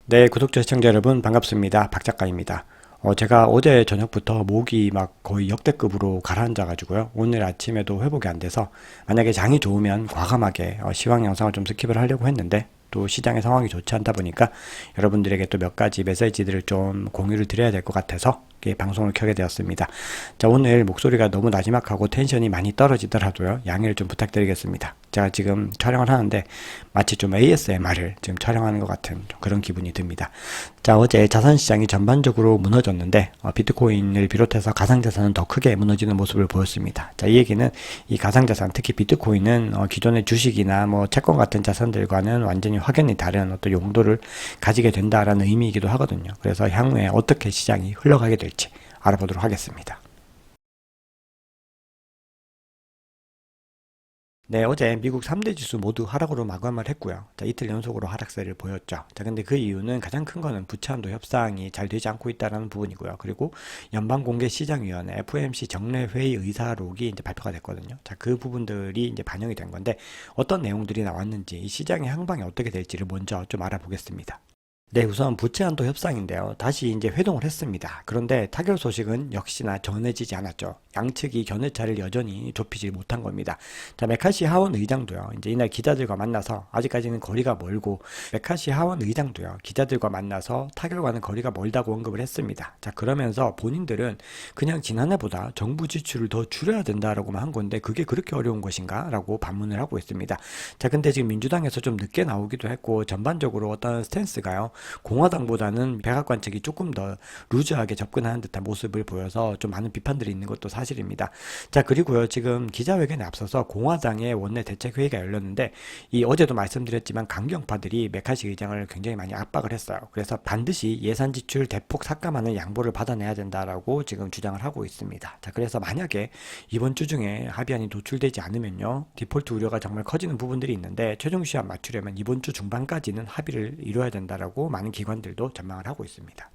네, 구독자 시청자 여러분 반갑습니다. 박 작가입니다. 제가 어제 저녁부터 목이 막 거의 역대급으로 가라앉아가지고요. 오늘 아침에도 회복이 안 돼서 만약에 장이 좋으면 과감하게 시황 영상을 좀 스킵을 하려고 했는데 또 시장의 상황이 좋지 않다 보니까 여러분들에게 또 몇 가지 메시지들을 좀 공유를 드려야 될 것 같아서 방송을 켜게 되었습니다. 자, 오늘 목소리가 너무 나지막하고 텐션이 많이 떨어지더라도요. 양해를 좀 부탁드리겠습니다. 제가 지금 촬영을 하는데 마치 좀 ASMR을 지금 촬영하는 것 같은 그런 기분이 듭니다. 자, 어제 자산시장이 전반적으로 무너졌는데 비트코인을 비롯해서 가상자산은 더 크게 무너지는 모습을 보였습니다. 자, 이 얘기는 이 가상자산, 특히 비트코인은 기존의 주식이나 뭐 채권 같은 자산들과는 완전히 확연히 다른 어떤 용도를 가지게 된다라는 의미이기도 하거든요. 그래서 향후에 어떻게 시장이 흘러가게 될지 알아보도록 하겠습니다. 네, 어제 미국 3대 지수 모두 하락으로 마감을 했고요. 자, 이틀 연속으로 하락세를 보였죠. 자, 근데 그 이유는 가장 큰 거는 부채한도 협상이 잘 되지 않고 있다는 부분이고요. 그리고 연방공개시장위원회 FOMC 정례회의 의사록이 이제 발표가 됐거든요. 자, 그 부분들이 이제 반영이 된 건데 어떤 내용들이 나왔는지 이 시장의 향방이 어떻게 될지를 먼저 좀 알아보겠습니다. 네, 우선 부채 한도 협상인데요. 다시 이제 회동을 했습니다. 그런데 타결 소식은 역시나 전해지지 않았죠. 양측이 견해차를 여전히 좁히지 못한 겁니다. 자, 메카시 하원 의장도요. 이제 이날 기자들과 만나서 아직까지는 거리가 멀고 메카시 하원 의장도요. 기자들과 만나서 타결과는 거리가 멀다고 언급을 했습니다. 자, 그러면서 본인들은 그냥 지난해보다 정부 지출을 더 줄여야 된다라고만 한 건데 그게 그렇게 어려운 것인가? 라고 반문을 하고 있습니다. 자, 근데 지금 민주당에서 좀 늦게 나오기도 했고 전반적으로 어떤 스탠스가요. 공화당보다는 백악관 측이 조금 더 루즈하게 접근하는 듯한 모습을 보여서 좀 많은 비판들이 있는 것도 사실입니다. 자, 그리고요, 지금 기자회견에 앞서서 공화당의 원내 대책회의가 열렸는데 이 어제도 말씀드렸지만 강경파들이 메카시 의장을 굉장히 많이 압박을 했어요. 그래서 반드시 예산 지출 대폭 삭감하는 양보를 받아내야 된다라고 지금 주장을 하고 있습니다. 자, 그래서 만약에 이번 주 중에 합의안이 도출되지 않으면요, 디폴트 우려가 정말 커지는 부분들이 있는데 최종 시한 맞추려면 이번 주 중반까지는 합의를 이뤄야 된다라고 많은 기관들도 전망을 하고 있습니다.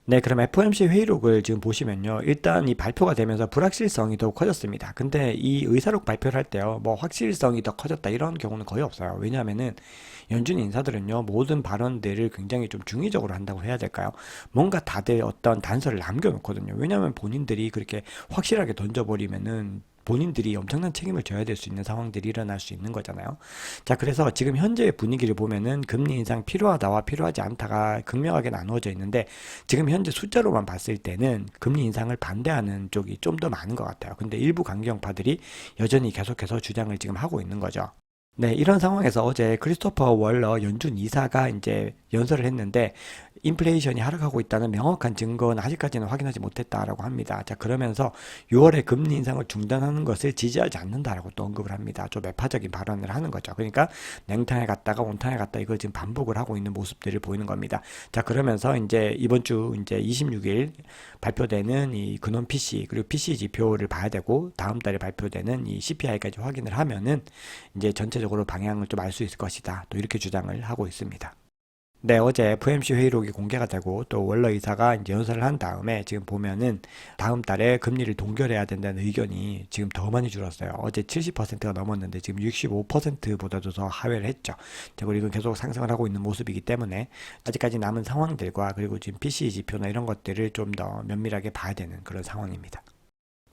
네, 그럼 FOMC 회의록을 지금 보시면요. 일단 이 발표가 되면서 불확실성이 더욱 커졌습니다. 근데 이 의사록 발표를 할 때요. 뭐 확실성이 더 커졌다 이런 경우는 거의 없어요. 왜냐하면은 연준 인사들은요. 모든 발언들을 굉장히 좀 중의적으로 한다고 해야 될까요? 뭔가 다들 어떤 단서를 남겨놓거든요. 왜냐하면 본인들이 그렇게 확실하게 던져버리면은 본인들이 엄청난 책임을 져야 될 수 있는 상황들이 일어날 수 있는 거잖아요. 자, 그래서 지금 현재의 분위기를 보면은 금리 인상 필요하다와 필요하지 않다가 극명하게 나누어져 있는데 지금 현재 숫자로만 봤을 때는 금리 인상을 반대하는 쪽이 좀 더 많은 것 같아요. 근데 일부 강경파들이 여전히 계속해서 주장을 지금 하고 있는 거죠. 네, 이런 상황에서 어제 크리스토퍼 월러 연준 이사가 이제 연설을 했는데 인플레이션이 하락하고 있다는 명확한 증거는 아직까지는 확인하지 못했다라고 합니다. 자, 그러면서 6월에 금리 인상을 중단하는 것을 지지하지 않는다라고 또 언급을 합니다. 좀 매파적인 발언을 하는 거죠. 그러니까 냉탕에 갔다가 온탕에 갔다 이걸 지금 반복을 하고 있는 모습들을 보이는 겁니다. 자, 그러면서 이제 이번 주 이제 26일 발표되는 이 근원 PC 그리고 PC 지표를 봐야 되고 다음 달에 발표되는 이 CPI까지 확인을 하면은 이제 전체적으로 방향을 좀 알 수 있을 것이다. 또 이렇게 주장을 하고 있습니다. 네, 어제 FOMC 회의록이 공개가 되고 또 월러 이사가 이제 연설을 한 다음에 지금 보면은 다음 달에 금리를 동결해야 된다는 의견이 지금 더 많이 줄었어요. 어제 70%가 넘었는데 지금 65%보다도 더 하회를 했죠. 그리고 이건 계속 상승을 하고 있는 모습이기 때문에 아직까지 남은 상황들과 그리고 지금 PCE 지표나 이런 것들을 좀 더 면밀하게 봐야 되는 그런 상황입니다.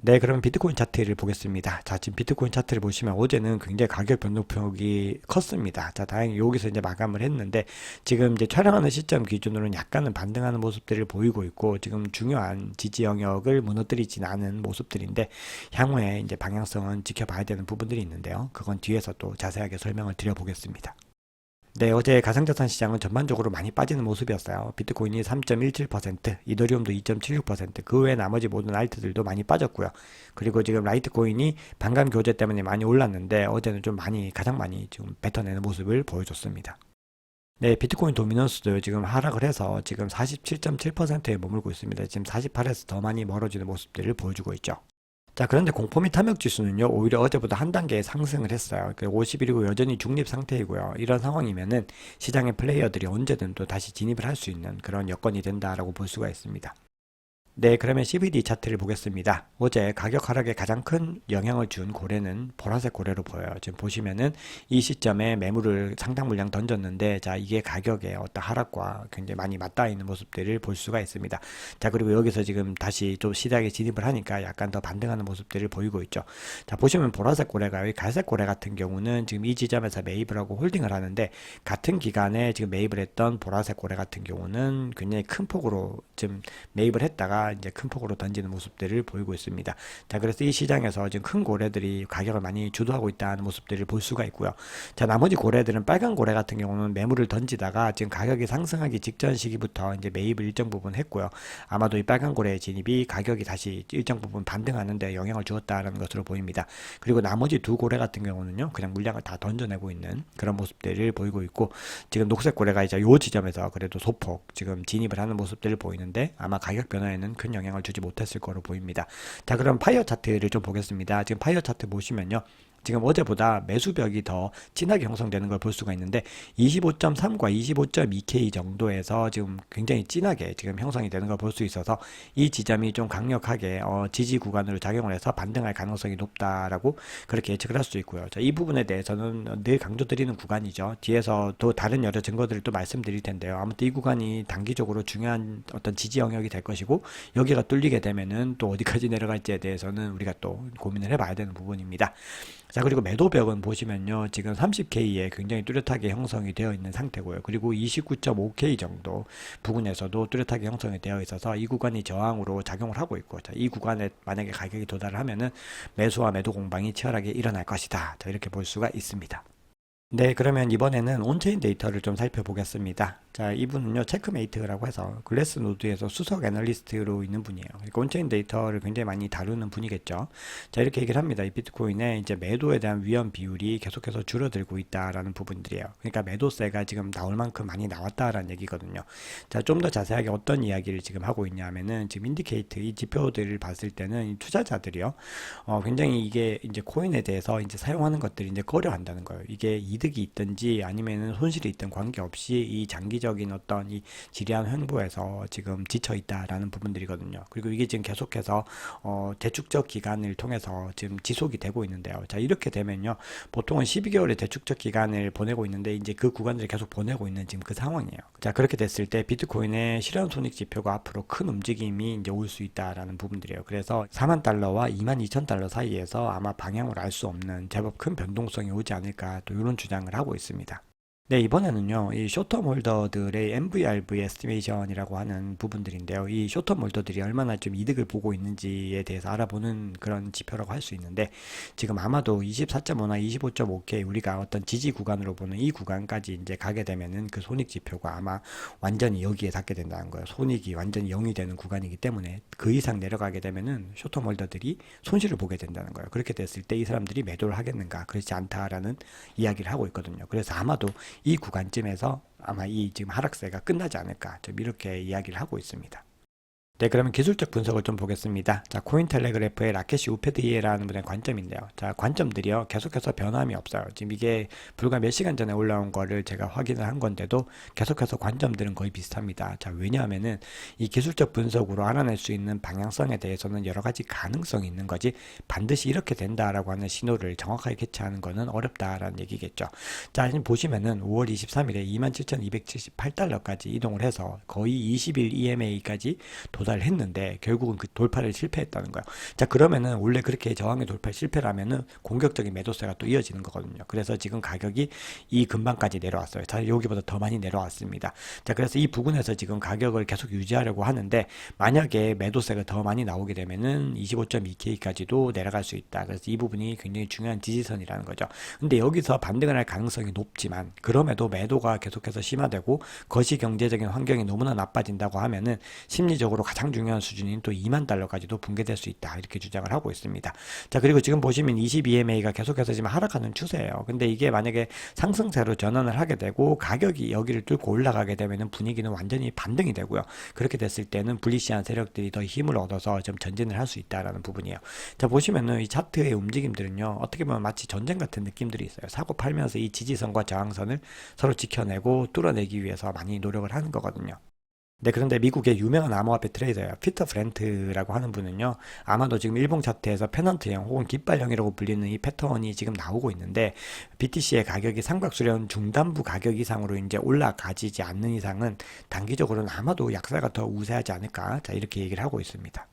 네, 그러면 비트코인 차트를 보겠습니다. 자, 지금 비트코인 차트를 보시면 어제는 굉장히 가격 변동폭이 컸습니다. 자, 다행히 여기서 이제 마감을 했는데 지금 이제 촬영하는 시점 기준으로는 약간은 반등하는 모습들을 보이고 있고 지금 중요한 지지 영역을 무너뜨리진 않은 모습들인데 향후에 이제 방향성은 지켜봐야 되는 부분들이 있는데요. 그건 뒤에서 또 자세하게 설명을 드려보겠습니다. 네, 어제 가상자산 시장은 전반적으로 많이 빠지는 모습이었어요. 비트코인이 3.17%, 이더리움도 2.76%, 그 외 나머지 모든 알트들도 많이 빠졌고요. 그리고 지금 라이트코인이 반감 교재 때문에 많이 올랐는데 어제는 좀 많이, 가장 많이 지금 뱉어내는 모습을 보여줬습니다. 네, 비트코인 도미넌스도 지금 하락을 해서 지금 47.7%에 머물고 있습니다. 지금 48에서 더 많이 멀어지는 모습들을 보여주고 있죠. 자, 그런데 공포 및 탐욕 지수는요, 오히려 어제보다 한 단계 상승을 했어요. 50일이고 여전히 중립 상태이고요. 이런 상황이면은 시장의 플레이어들이 언제든 또 다시 진입을 할 수 있는 그런 여건이 된다라고 볼 수가 있습니다. 네, 그러면 CVD 차트를 보겠습니다. 어제 가격 하락에 가장 큰 영향을 준 고래는 보라색 고래로 보여요. 지금 보시면은 이 시점에 매물을 상당 물량 던졌는데, 자, 이게 가격의 어떤 하락과 굉장히 많이 맞닿아 있는 모습들을 볼 수가 있습니다. 자, 그리고 여기서 지금 다시 좀 시장에 진입을 하니까 약간 더 반등하는 모습들을 보이고 있죠. 자, 보시면 보라색 고래가 이 갈색 고래 같은 경우는 지금 이 지점에서 매입을 하고 홀딩을 하는데, 같은 기간에 지금 매입을 했던 보라색 고래 같은 경우는 굉장히 큰 폭으로 지금 매입을 했다가 이제 큰 폭으로 던지는 모습들을 보이고 있습니다. 자, 그래서 이 시장에서 지금 큰 고래들이 가격을 많이 주도하고 있다는 모습들을 볼 수가 있고요. 자, 나머지 고래들은 빨간 고래 같은 경우는 매물을 던지다가 지금 가격이 상승하기 직전 시기부터 이제 매입을 일정 부분 했고요. 아마도 이 빨간 고래의 진입이 가격이 다시 일정 부분 반등하는 데 영향을 주었다는 것으로 보입니다. 그리고 나머지 두 고래 같은 경우는요, 그냥 물량을 다 던져내고 있는 그런 모습들을 보이고 있고, 지금 녹색 고래가 이제 요 지점에서 그래도 소폭 지금 진입을 하는 모습들을 보이는데, 아마 가격 변화에는 큰 영향을 주지 못했을 거로 보입니다. 자, 그럼 파이어 차트를 좀 보겠습니다. 지금 파이어 차트 보시면요, 지금 어제보다 매수벽이 더 진하게 형성되는 걸 볼 수가 있는데 25.3과 25.2K 정도에서 지금 굉장히 진하게 지금 형성이 되는 걸 볼 수 있어서 이 지점이 좀 강력하게 지지 구간으로 작용을 해서 반등할 가능성이 높다라고 그렇게 예측을 할 수 있고요. 자, 이 부분에 대해서는 늘 강조드리는 구간이죠. 뒤에서 또 다른 여러 증거들을 또 말씀드릴 텐데요. 아무튼 이 구간이 단기적으로 중요한 어떤 지지 영역이 될 것이고, 여기가 뚫리게 되면은 또 어디까지 내려갈지에 대해서는 우리가 또 고민을 해봐야 되는 부분입니다. 자, 그리고 매도벽은 보시면요, 지금 30K에 굉장히 뚜렷하게 형성이 되어 있는 상태고요. 그리고 29.5K 정도 부근에서도 뚜렷하게 형성이 되어 있어서 이 구간이 저항으로 작용을 하고 있고, 자, 이 구간에 만약에 가격이 도달을 하면은 매수와 매도 공방이 치열하게 일어날 것이다. 자, 이렇게 볼 수가 있습니다. 네, 그러면 이번에는 온체인 데이터를 좀 살펴보겠습니다. 자, 이분은요, 체크메이트라고 해서 글래스노드에서 수석 애널리스트로 있는 분이에요. 그러니까 온체인 데이터를 굉장히 많이 다루는 분이겠죠. 자, 이렇게 얘기를 합니다. 이 비트코인의 이제 매도에 대한 위험 비율이 계속해서 줄어들고 있다라는 부분들이에요. 그러니까 매도세가 지금 나올 만큼 많이 나왔다라는 얘기거든요. 자, 좀 더 자세하게 어떤 이야기를 지금 하고 있냐면은, 지금 인디케이트 이 지표들을 봤을 때는 이 투자자들이요, 굉장히 이게 이제 코인에 대해서 이제 사용하는 것들이 이제 꺼려한다는 거예요. 이게 이득이 있든지 아니면은 손실이 있든 관계없이 이 장기적인 어떤 이 지리한 횡보에서 지금 지쳐 있다라는 부분들이거든요. 그리고 이게 지금 계속해서 대축적 기간을 통해서 지금 지속이 되고 있는데요. 자, 이렇게 되면요, 보통은 12개월의 대축적 기간을 보내고 있는데 이제 그 구간들을 계속 보내고 있는 지금 그 상황이에요. 자, 그렇게 됐을 때 비트코인의 실현 손익 지표가 앞으로 큰 움직임이 이제 올 수 있다라는 부분들이에요. 그래서 4만 달러와 2만 2천 달러 사이에서 아마 방향을 알 수 없는 제법 큰 변동성이 오지 않을까, 또 이런 주장을 하고 있습니다. 네, 이번에는요, 이 쇼텀 홀더들의 MVRV 에스티메이션이라고 하는 부분들인데요. 이 쇼텀 홀더들이 얼마나 좀 이득을 보고 있는지에 대해서 알아보는 그런 지표라고 할 수 있는데, 지금 아마도 24.5나 25.5K 우리가 어떤 지지 구간으로 보는 이 구간까지 이제 가게 되면은 그 손익 지표가 아마 완전히 여기에 닿게 된다는 거예요. 손익이 완전히 0이 되는 구간이기 때문에 그 이상 내려가게 되면은 쇼텀 홀더들이 손실을 보게 된다는 거예요. 그렇게 됐을 때 이 사람들이 매도를 하겠는가? 그렇지 않다라는 이야기를 하고 있거든요. 그래서 아마도 이 구간쯤에서 아마 이 지금 하락세가 끝나지 않을까, 좀 이렇게 이야기를 하고 있습니다. 네, 그러면 기술적 분석을 좀 보겠습니다. 자, 코인텔레그래프의 라케시 우페드이에라는 분의 관점인데요. 자, 관점들이요, 계속해서 변함이 없어요. 지금 이게 불과 몇 시간 전에 올라온 거를 제가 확인을 한 건데도 계속해서 관점들은 거의 비슷합니다. 자, 왜냐하면은 이 기술적 분석으로 알아낼 수 있는 방향성에 대해서는 여러 가지 가능성이 있는 거지, 반드시 이렇게 된다라고 하는 신호를 정확하게 캐치하는 거는 어렵다라는 얘기겠죠. 자, 지금 보시면은 5월 23일에 27,278달러까지 이동을 해서 거의 20일 EMA까지 도달했는데 결국은 그 돌파를 실패했다는 거예요. 자, 그러면은 원래 그렇게 저항의 돌파 실패라면은 공격적인 매도세가 또 이어지는 거거든요. 그래서 지금 가격이 이 근방까지 내려왔어요. 자, 여기보다 더 많이 내려왔습니다. 자, 그래서 이 부근에서 지금 가격을 계속 유지하려고 하는데, 만약에 매도세가 더 많이 나오게 되면은 25.2K까지도 내려갈 수 있다. 그래서 이 부분이 굉장히 중요한 지지선이라는 거죠. 근데 여기서 반등을 할 가능성이 높지만, 그럼에도 매도가 계속해서 심화되고 거시 경제적인 환경이 너무나 나빠진다고 하면은 심리적으로 가장 중요한 수준인 또 2만 달러까지도 붕괴될 수 있다, 이렇게 주장을 하고 있습니다. 자, 그리고 지금 보시면 22MA가 계속해서 지금 하락하는 추세예요. 근데 이게 만약에 상승세로 전환을 하게 되고 가격이 여기를 뚫고 올라가게 되면은 분위기는 완전히 반등이 되고요. 그렇게 됐을 때는 불리시한 세력들이 더 힘을 얻어서 좀 전진을 할 수 있다라는 부분이에요. 자, 보시면은 이 차트의 움직임들은요, 어떻게 보면 마치 전쟁 같은 느낌들이 있어요. 사고 팔면서 이 지지선과 저항선을 서로 지켜내고 뚫어내기 위해서 많이 노력을 하는 거거든요. 네, 그런데 미국의 유명한 암호화폐 트레이더예요. 피터 프렌트라고 하는 분은요, 아마도 지금 일봉 차트에서 페넌트형 혹은 깃발형이라고 불리는 이 패턴이 지금 나오고 있는데, BTC의 가격이 삼각수렴 중단부 가격 이상으로 이제 올라가지 않는 이상은 단기적으로는 아마도 약세가 더 우세하지 않을까. 자, 이렇게 얘기를 하고 있습니다.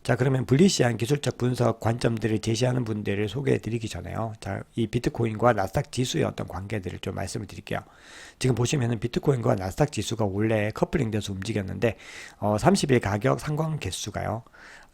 자, 그러면 불리시한 기술적 분석 관점들을 제시하는 분들을 소개해 드리기 전에요. 자, 이 비트코인과 나스닥 지수의 어떤 관계들을 좀 말씀을 드릴게요. 지금 보시면은 비트코인과 나스닥 지수가 원래 커플링 돼서 움직였는데, 30일 가격 상관 개수가요.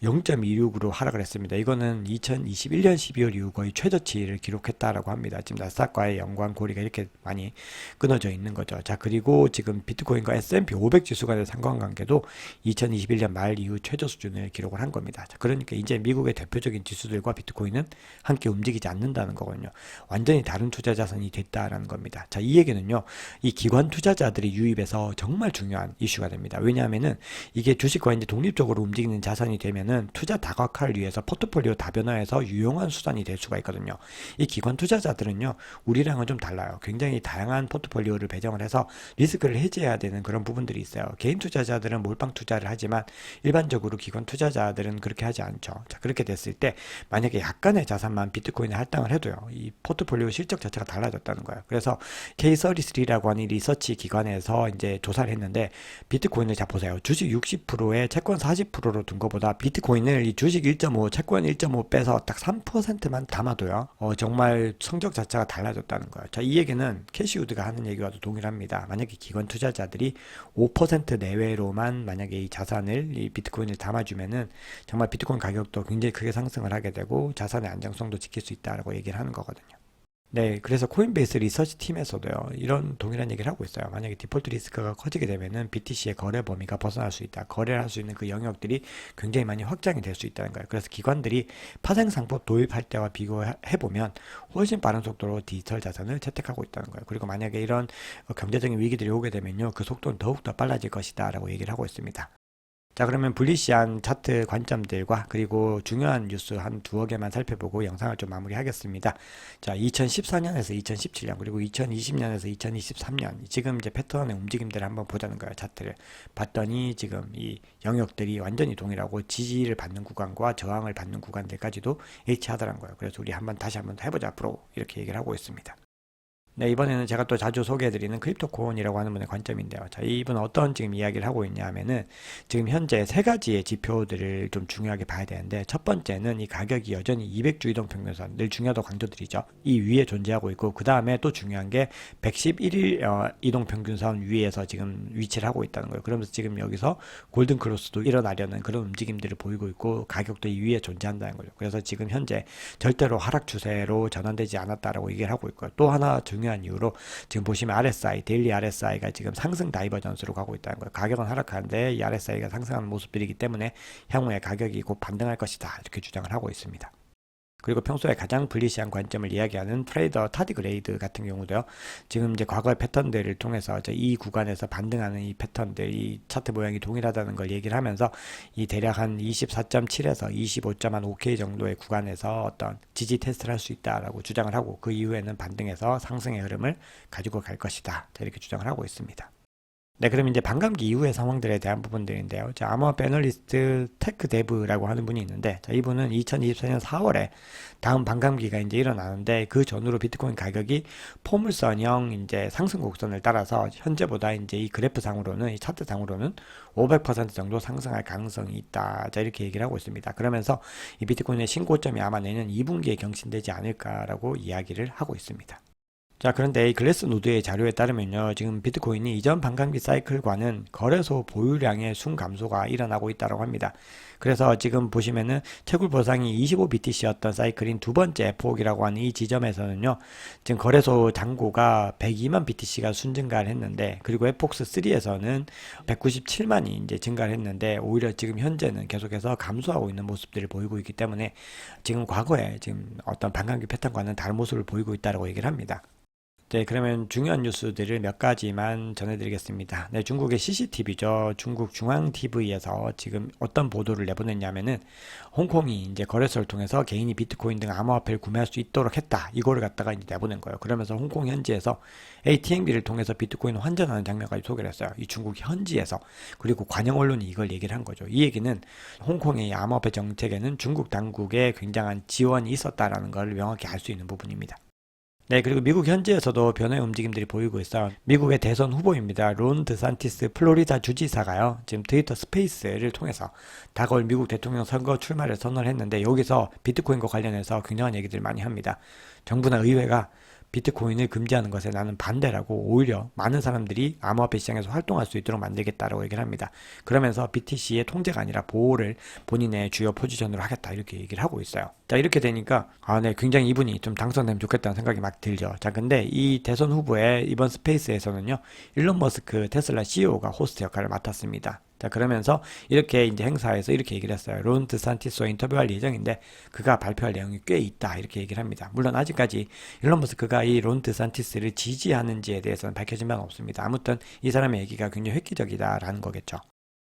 0.26으로 하락을 했습니다. 이거는 2021년 12월 이후 거의 최저치를 기록했다라고 합니다. 지금 나스닥과의 연관 고리가 이렇게 많이 끊어져 있는 거죠. 자, 그리고 지금 비트코인과 S&P 500 지수 간의 상관관계도 2021년 말 이후 최저 수준을 기록을 한 겁니다. 자, 그러니까 이제 미국의 대표적인 지수들과 비트코인은 함께 움직이지 않는다는 거거든요. 완전히 다른 투자 자산이 됐다라는 겁니다. 자, 이 얘기는요, 이 기관 투자자들이 유입해서 정말 중요한 이슈가 됩니다. 왜냐하면은 이게 주식과 이제 독립적으로 움직이는 자산이 되면은 투자 다각화를 위해서 포트폴리오 다변화해서 유용한 수단이 될 수가 있거든요. 이 기관 투자자들은요, 우리랑은 좀 달라요. 굉장히 다양한 포트폴리오를 배정을 해서 리스크를 해지해야 되는 그런 부분들이 있어요. 개인 투자자들은 몰빵 투자를 하지만 일반적으로 기관 투자자들은 그렇게 하지 않죠. 자, 그렇게 됐을 때 만약에 약간의 자산만 비트코인에 할당을 해도요, 이 포트폴리오 실적 자체가 달라졌다는 거예요. 그래서 K33라고 하는 리서치 기관에서 이제 조사를 했는데, 비트코인을 자 보세요. 주식 60%에 채권 40%로 둔 것보다 비트코인을 이 주식 1.5, 채권 1.5 빼서 딱 3%만 담아도요, 정말 성적 자체가 달라졌다는 거예요. 자, 이 얘기는 캐시우드가 하는 얘기와도 동일합니다. 만약에 기관 투자자들이 5% 내외로만 만약에 이 자산을, 이 비트코인을 담아주면은 정말 비트코인 가격도 굉장히 크게 상승을 하게 되고 자산의 안정성도 지킬 수 있다라고 얘기를 하는 거거든요. 네, 그래서 코인베이스 리서치 팀에서도요, 이런 동일한 얘기를 하고 있어요. 만약에 디폴트 리스크가 커지게 되면은 BTC의 거래 범위가 벗어날 수 있다. 거래를 할 수 있는 그 영역들이 굉장히 많이 확장이 될 수 있다는 거예요. 그래서 기관들이 파생상법 도입할 때와 비교해보면 훨씬 빠른 속도로 디지털 자산을 채택하고 있다는 거예요. 그리고 만약에 이런 경제적인 위기들이 오게 되면요, 그 속도는 더욱더 빨라질 것이다 라고 얘기를 하고 있습니다. 자, 그러면 불리시한 차트 관점들과 그리고 중요한 뉴스 한 두어 개만 살펴보고 영상을 좀 마무리하겠습니다. 자, 2014년에서 2017년 그리고 2020년에서 2023년 지금 이제 패턴의 움직임들을 한번 보자는 거예요. 차트를 봤더니 지금 이 영역들이 완전히 동일하고 지지를 받는 구간과 저항을 받는 구간들까지도 일치하더란 거예요. 그래서 우리 다시 한번 해보자 앞으로 이렇게 얘기를 하고 있습니다. 네, 이번에는 제가 또 자주 소개해드리는 크립토코인이라고 하는 분의 관점인데요. 자, 이분은 어떤 지금 이야기를 하고 있냐 하면은 지금 현재 세 가지의 지표들을 좀 중요하게 봐야 되는데, 첫 번째는 이 가격이 여전히 200주 이동평균선, 늘 중요하다고 강조드리죠. 이 위에 존재하고 있고, 그 다음에 또 중요한 게 111일 이동평균선 위에서 지금 위치를 하고 있다는 거예요. 그러면서 지금 여기서 골든크로스도 일어나려는 그런 움직임들을 보이고 있고, 가격도 이 위에 존재한다는 거죠. 그래서 지금 현재 절대로 하락 추세로 전환되지 않았다라고 얘기를 하고 있고요. 또 하나 중요한 이유로 지금 보시면 RSI, 데일리 RSI가 지금 상승 다이버전스로 가고 있다는 거예요. 가격은 하락하는데 이 RSI가 상승하는 모습들이기 때문에 향후에 가격이 곧 반등할 것이다, 이렇게 주장을 하고 있습니다. 그리고 평소에 가장 불리시한 관점을 이야기하는 트레이더 타디그레이드 같은 경우도요, 지금 이제 과거의 패턴들을 통해서 이 구간에서 반등하는 이 패턴들, 이 차트 모양이 동일하다는 걸 얘기를 하면서 이 대략 한 24.7에서 25.5K 정도의 구간에서 어떤 지지 테스트를 할 수 있다라고 주장을 하고, 그 이후에는 반등해서 상승의 흐름을 가지고 갈 것이다, 이렇게 주장을 하고 있습니다. 네, 그럼 이제 반감기 이후의 상황들에 대한 부분들인데요. 자, 암호화폐 애널리스트 테크데브라고 하는 분이 있는데, 자, 이분은 2024년 4월에 다음 반감기가 이제 일어나는데, 그 전후로 비트코인 가격이 포물선형 이제 상승 곡선을 따라서 현재보다 이제 이 그래프상으로는, 이 차트상으로는 500% 정도 상승할 가능성이 있다. 자, 이렇게 얘기를 하고 있습니다. 그러면서 이 비트코인의 신고점이 아마 내년 2분기에 경신되지 않을까라고 이야기를 하고 있습니다. 자, 그런데 이 글래스노드의 자료에 따르면요, 지금 비트코인이 이전 반감기 사이클과는 거래소 보유량의 순감소가 일어나고 있다고 합니다. 그래서 지금 보시면은 채굴 보상이 25BTC였던 사이클인 두 번째 폭이라고 하는 이 지점에서는요, 지금 거래소 잔고가 102만 BTC가 순증가를 했는데, 그리고 에폭스 3에서는 197만이 이제 증가를 했는데, 오히려 지금 현재는 계속해서 감소하고 있는 모습들을 보이고 있기 때문에 지금 과거에 지금 어떤 반감기 패턴과는 다른 모습을 보이고 있다고 얘기를 합니다. 네, 그러면 중요한 뉴스들을 몇 가지만 전해드리겠습니다. 네, 중국의 CCTV죠. 중국 중앙TV에서 지금 어떤 보도를 내보냈냐면은 홍콩이 이제 거래소를 통해서 개인이 비트코인 등 암호화폐를 구매할 수 있도록 했다. 이거를 갖다가 이제 내보낸 거예요. 그러면서 홍콩 현지에서 ATM기를 통해서 비트코인 환전하는 장면까지 소개를 했어요. 이 중국 현지에서. 그리고 관영 언론이 이걸 얘기를 한 거죠. 이 얘기는 홍콩의 암호화폐 정책에는 중국 당국의 굉장한 지원이 있었다라는 걸 명확히 알 수 있는 부분입니다. 네, 그리고 미국 현지에서도 변화의 움직임들이 보이고 있어요. 미국의 대선 후보입니다. 론 드산티스 플로리다 주지사가요. 지금 트위터 스페이스를 통해서 다가올 미국 대통령 선거 출마를 선언을 했는데 여기서 비트코인과 관련해서 굉장한 얘기들을 많이 합니다. 정부나 의회가 비트코인을 금지하는 것에 나는 반대라고 오히려 많은 사람들이 암호화폐 시장에서 활동할 수 있도록 만들겠다라고 얘기를 합니다. 그러면서 BTC의 통제가 아니라 보호를 본인의 주요 포지션으로 하겠다 이렇게 얘기를 하고 있어요. 자, 이렇게 되니까 네, 굉장히 이분이 좀 당선되면 좋겠다는 생각이 막 들죠. 자, 근데 이 대선 후보의 이번 스페이스에서는요, 일론 머스크 테슬라 CEO가 호스트 역할을 맡았습니다. 자, 그러면서 이렇게 이제 행사에서 이렇게 얘기를 했어요. 론 드산티스와 인터뷰할 예정인데 그가 발표할 내용이 꽤 있다 이렇게 얘기를 합니다. 물론 아직까지 일론 머스크가 이 론 드산티스를 지지하는지에 대해서는 밝혀진 바는 없습니다. 아무튼 이 사람의 얘기가 굉장히 획기적이다라는 거겠죠.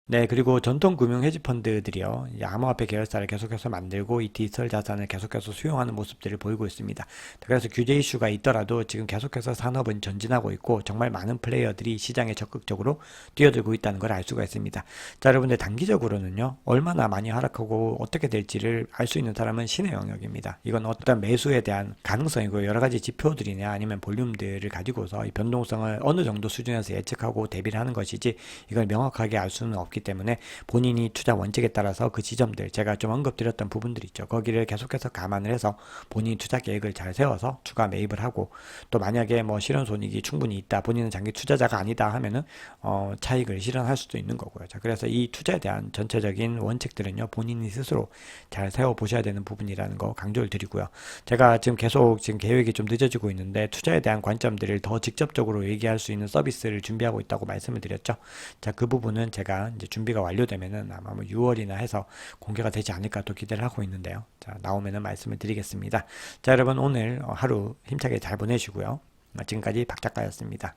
네, 그리고 전통 금융 헤지 펀드들이요, 이제 암호화폐 계열사를 계속해서 만들고 이 디지털 자산을 계속해서 수용하는 모습들을 보이고 있습니다. 그래서 규제 이슈가 있더라도 지금 계속해서 산업은 전진하고 있고 정말 많은 플레이어들이 시장에 적극적으로 뛰어들고 있다는 걸 알 수가 있습니다. 자, 여러분들 단기적으로는요, 얼마나 많이 하락하고 어떻게 될지를 알 수 있는 사람은 신의 영역입니다. 이건 어떤 매수에 대한 가능성이고 여러 가지 지표들이나 아니면 볼륨들을 가지고서 이 변동성을 어느 정도 수준에서 예측하고 대비를 하는 것이지 이걸 명확하게 알 수는 없기 때문에 본인이 투자 원칙에 따라서 그 지점들 제가 좀 언급드렸던 부분들 있죠. 거기를 계속해서 감안을 해서 본인이 투자 계획을 잘 세워서 추가 매입을 하고 또 만약에 뭐 실현 손익이 충분히 있다. 본인은 장기 투자자가 아니다 하면은 차익을 실현할 수도 있는 거고요. 자, 그래서 이 투자에 대한 전체적인 원칙들은요. 본인이 스스로 잘 세워 보셔야 되는 부분이라는 거 강조를 드리고요. 제가 지금 계속 지금 계획이 좀 늦어지고 있는데 투자에 대한 관점들을 더 직접적으로 얘기할 수 있는 서비스를 준비하고 있다고 말씀을 드렸죠. 자, 그 부분은 제가 이제 준비가 완료되면은 아마 뭐 6월이나 해서 공개가 되지 않을까 또 기대를 하고 있는데요. 자, 나오면은 말씀을 드리겠습니다. 자, 여러분 오늘 하루 힘차게 잘 보내시고요. 지금까지 박 작가였습니다.